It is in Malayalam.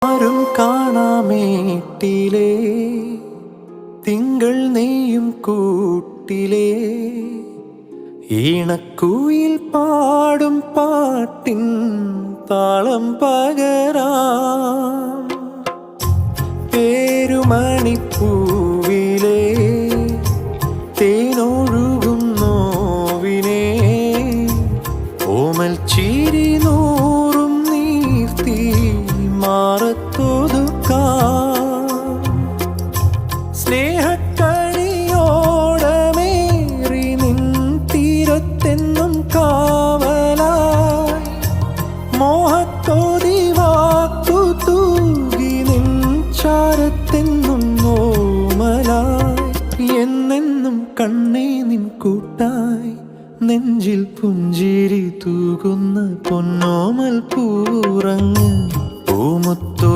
ആരും കാണാമേട്ടിലേ തിങ്കൾ നെയ്യും കൂട്ടിലേ ഈണക്കുയിൽ പാടും പാട്ടിൻ താളം പകരാം പേരുമണിപ്പൂ